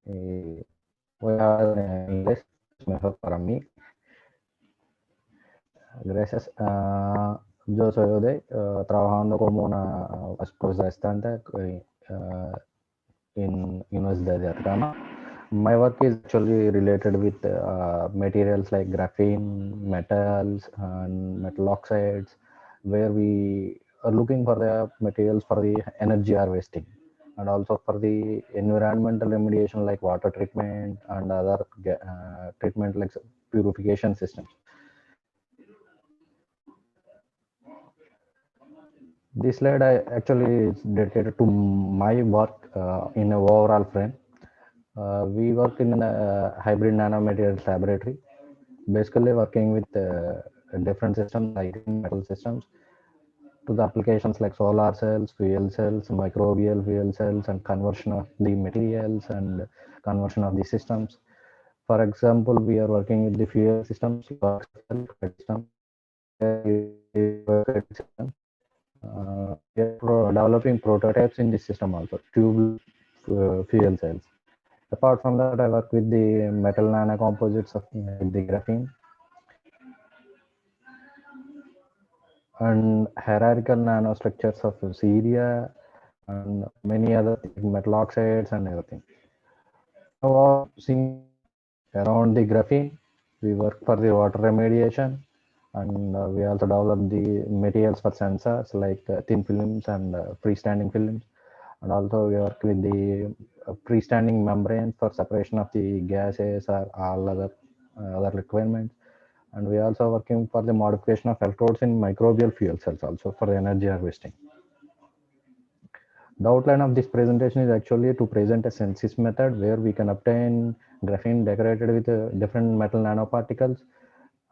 Y voy a hablar en inglés, es mejor para mí. Gracias. Yo soy Ode, trabajando como una esposa estante in Universidad de Atacama. My work is actually related with materials like graphene, metals, and metal oxides, where we are looking for the materials for the energy harvesting and also for the environmental remediation like water treatment and other treatment like purification systems. This slide I actually is dedicated to my work in a overall frame. We work in a hybrid nanomaterials laboratory, basically working with different systems like metal systems to the applications like solar cells, fuel cells, microbial fuel cells, and conversion of the materials and conversion of the systems. For example, we are working with the fuel systems, system, system. We are developing prototypes in this system also, tube fuel cells. Apart from that, I work with the metal nanocomposites of the graphene and hierarchical nanostructures of ceria and many other things, metal oxides and everything. Now, all seeing around the graphene, we work for the water remediation and we also develop the materials for sensors like thin films and freestanding films. And also we work with the freestanding membrane for separation of the gases or all other requirements. And we also working for the modification of electrodes in microbial fuel cells also for the energy harvesting. The outline of this presentation is actually to present a synthesis method where we can obtain graphene decorated with different metal nanoparticles.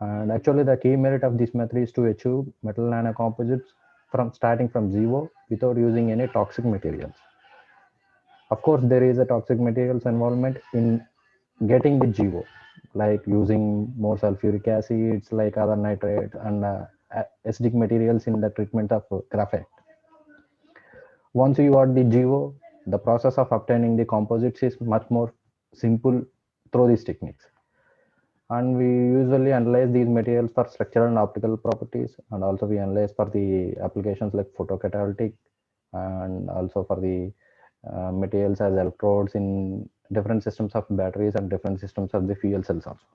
And actually the key merit of this method is to achieve metal nanocomposites from starting from zero without using any toxic materials. Of course, there is a toxic materials involvement in getting the GO, like using more sulfuric acids, like other nitrates and acidic materials in the treatment of graphite. Once you got the GO, the process of obtaining the composites is much more simple through these techniques. And we usually analyze these materials for structural and optical properties, and also we analyze for the applications like photocatalytic and also for the materials as electrodes in different systems of batteries and different systems of the fuel cells also.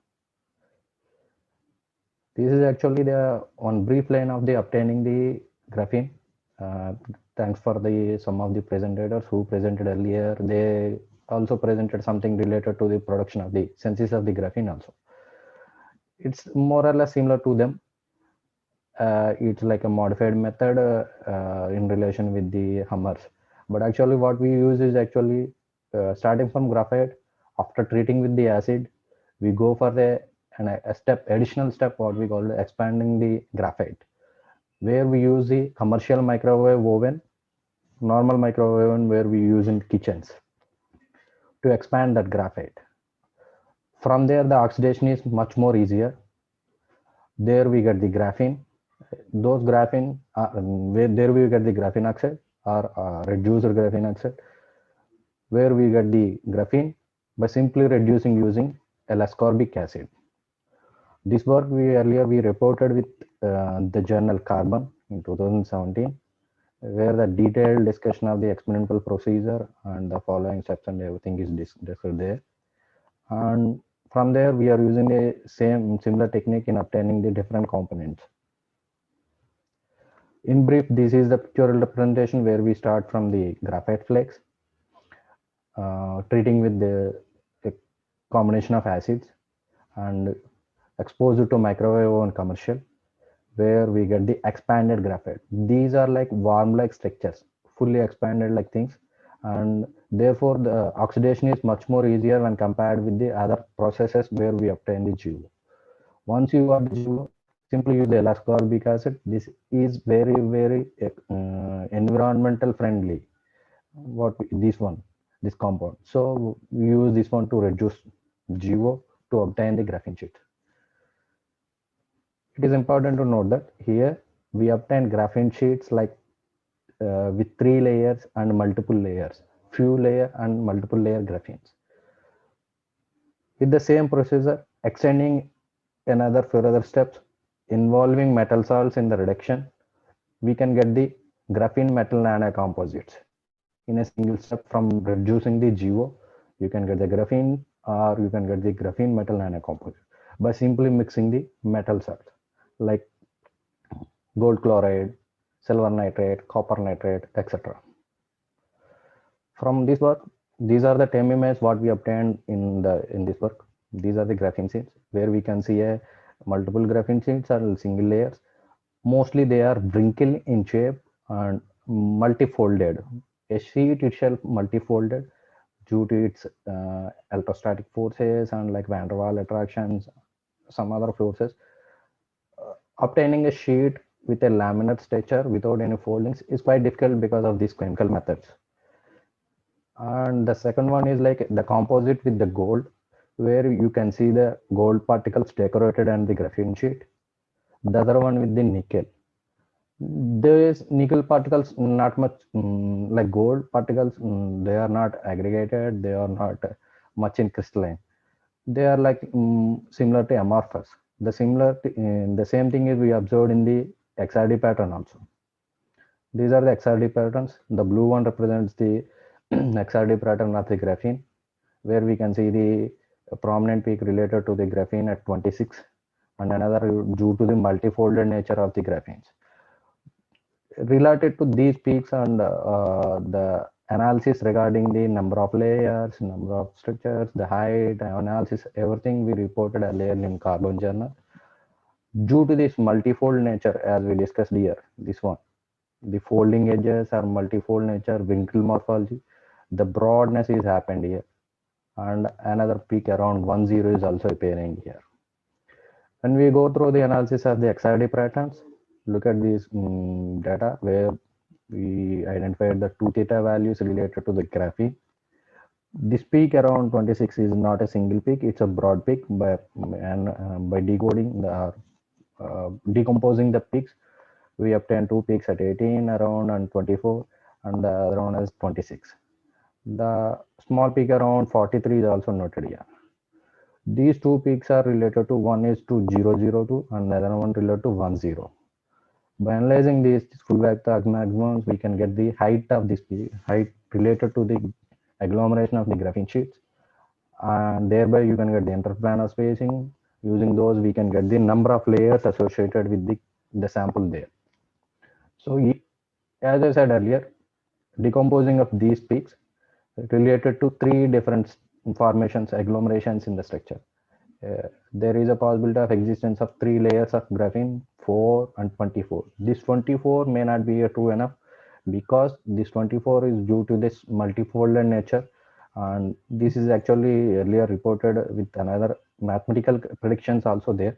This is actually the one brief line of the obtaining the graphene. Uh, Thanks for the some of the presentators who presented earlier. They also presented something related to the production of the synthesis of the graphene also. It's more or less similar to them. It's like a modified method in relation with the hammers. But actually what we use is actually starting from graphite, after treating with the acid, we go for a step, additional step, what we call expanding the graphite, where we use the commercial microwave oven, normal microwave oven where we use in kitchens to expand that graphite. From there, the oxidation is much more easier. There we get the graphene. Those graphene, there we get the graphene oxide or reduced graphene oxide, where we get the graphene by simply reducing using L-ascorbic acid. This work we reported with the journal Carbon in 2017, where the detailed discussion of the experimental procedure and the following steps and everything is discussed there. And from there, we are using the same similar technique in obtaining the different components. In brief, this is the pictorial representation where we start from the graphite flakes, treating with the combination of acids and expose it to microwave oven commercial, where we get the expanded graphite. These are like worm-like structures, fully expanded like things, and therefore the oxidation is much more easier when compared with the other processes where we obtain the GO. Once you got the GO, simply use the L-ascorbic acid. This is very environmental friendly. This compound. So we use this one to reduce GO to obtain the graphene sheet. It is important to note that here we obtain graphene sheets like with 3 layers and multiple layers, few layer and multiple layer graphenes. With the same procedure, extending another further steps involving metal salts in the reduction, we can get the graphene metal nanocomposites. In a single step from reducing the GO, you can get the graphene or you can get the graphene metal nanocomposite by simply mixing the metal salts like gold chloride, silver nitrate, copper nitrate, etc. From this work, these are the time images what we obtained in this work. These are the graphene sheets where we can see a multiple graphene sheets or single layers. Mostly they are wrinkle in shape and multifolded. A sheet itself multifolded due to its electrostatic forces and like van der Waal attractions, some other forces. Obtaining a sheet with a laminar structure without any foldings is quite difficult because of these chemical methods. And the second one is like the composite with the gold, where you can see the gold particles decorated on the graphene sheet. The other one with the nickel. There is nickel particles not much like gold particles. They are not aggregated. They are not much in crystalline. They are like similar to amorphous. The same thing is we observed in the XRD pattern also. These are the XRD patterns. The blue one represents the XRD pattern of the graphene, where we can see the prominent peak related to the graphene at 26 and another due to the multifolded nature of the graphenes. Related to these peaks and the analysis regarding the number of layers, number of structures, the height, analysis, everything we reported earlier in Carbon Journal. Due to this multifold nature, as we discussed here, this one, the folding edges are multifold nature, wrinkle morphology, the broadness is happened here, and another peak around 10 is also appearing here. When we go through the analysis of the XRD patterns, look at these data where we identified the 2 theta values related to the graphene. This peak around 26 is not a single peak, it's a broad peak by decoding the decomposing the peaks. We obtained 2 peaks at 18 around and 24 and the other one is 26. The small peak around 43 is also noted here. These 2 peaks are related to one is to 002 and the other one related to 10. By analyzing these full vector maximums, we can get the height of this peak, height related to the agglomeration of the graphene sheets, and thereby you can get the interplanar spacing. Using those, we can get the number of layers associated with the sample there. So, as I said earlier, decomposing of these peaks related to 3 different formations, agglomerations in the structure. There is a possibility of existence of 3 layers of graphene, 4 and 24. This 24 may not be true enough because this 24 is due to this multifolded nature, and this is actually earlier reported with another mathematical predictions also there.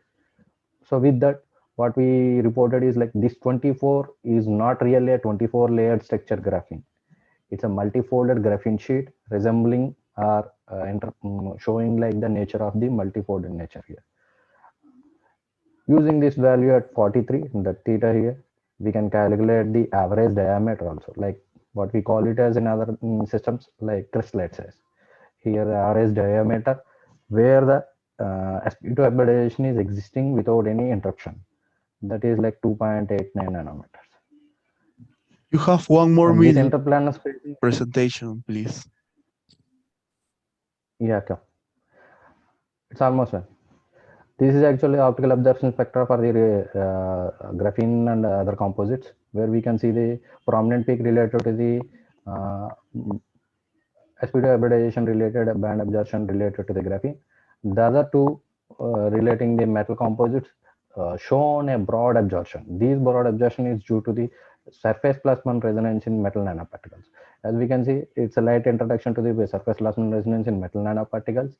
So with that, what we reported is like this 24 is not really a 24 layered structure graphene. It's a multifolded graphene sheet resembling or showing like the nature of the multifolded nature here. Using this value at 43, the theta here, we can calculate the average diameter also, like what we call it as in other systems like crystallite size. Here the average diameter where the sp2 hybridization is existing without any interruption. That is like 2.89 nanometers. You have 1 more This minute interplanar spacing, presentation, please. yeah, okay. It's almost done. This is actually optical absorption spectra for the graphene and other composites, where we can see the prominent peak related to the uh, sp2 hybridization related band absorption related to the graphene. The other two relating the metal composites shown a broad absorption. These broad absorption is due to the surface plasmon resonance in metal nanoparticles. As we can see, it's a light introduction to the surface plasmon resonance in metal nanoparticles.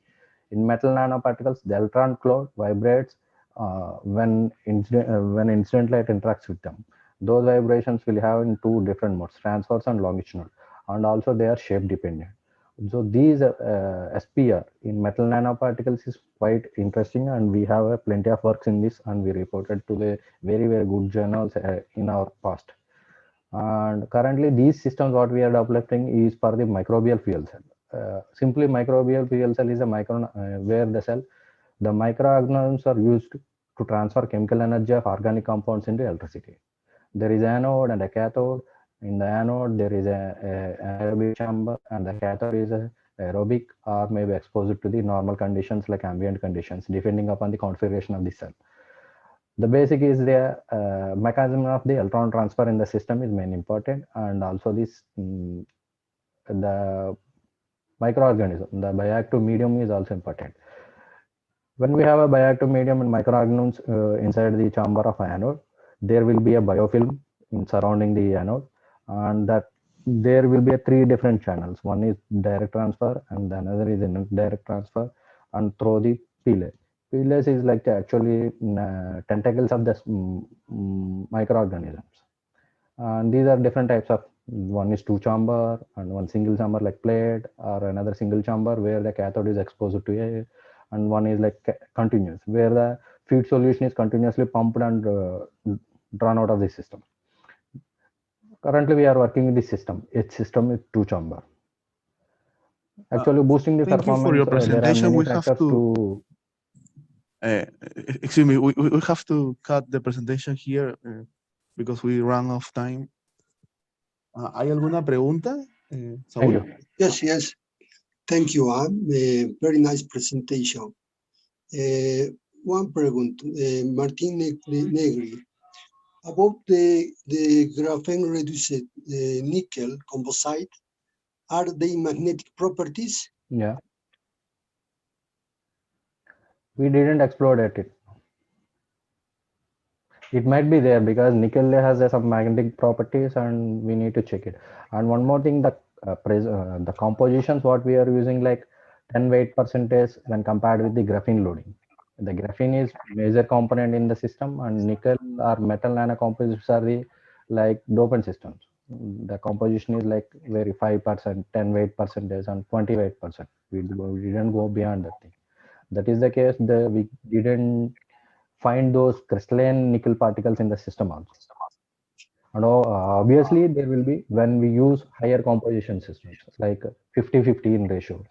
In metal nanoparticles, the electron cloud vibrates when incident light interacts with them. Those vibrations will have in 2 different modes, transverse and longitudinal, and also they are shape dependent. So these SPR in metal nanoparticles is quite interesting, and we have plenty of works in this, and we reported to the very good journals in our past. And currently, these systems what we are developing is for the microbial fuel cell. simply microbial fuel cell is a where the microorganisms are used to transfer chemical energy of organic compounds into electricity. There is anode and a cathode. In the anode, there is a anaerobic chamber, and the cathode is a aerobic or maybe exposed to the normal conditions like ambient conditions, depending upon the configuration of the cell. The basic is the mechanism of the electron transfer in the system is main important, and also this the microorganism, the bioactive medium is also important. When we have a bioactive medium and microorganisms inside the chamber of anode, there will be a biofilm surrounding the anode, and that there will be a three different channels. One is direct transfer, and the another is indirect transfer, and through the pillars. Pillars is like actually tentacles of the microorganisms. And these are different types of, one is two chamber and one single chamber like plate, or another single chamber where the cathode is exposed to air, and one is like continuous where the feed solution is continuously pumped and drawn out of the system. Currently we are working with this system. Its system is two chamber. Actually boosting the Thank you for performance, your there are presentation. many We have factors to, excuse me, we have to cut the presentation here because we ran out of time. ¿Hay alguna pregunta, Thank Saúl? you. Yes. Thank you. Very nice presentation. One pregunta, Martin Negri. About the graphene reduced nickel composite, are they magnetic properties? Yeah. We didn't explore it. It might be there because nickel has some magnetic properties, and we need to check it. And one more thing, the compositions what we are using, like 10 weight percentage when compared with the graphene loading. The graphene is major component in the system, and nickel or metal nanocomposites are the like dopant systems. The composition is like very 5%, 10 weight percentage, and 20 weight percent. We didn't go beyond that thing. That is the case. We didn't find those crystalline nickel particles in the system also. And obviously there will be when we use higher composition systems like 50-50 in ratio.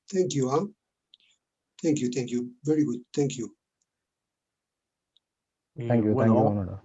Thank you. Thank you. Very good. Thank you. Thank you. Bueno, Thank you, Onoda.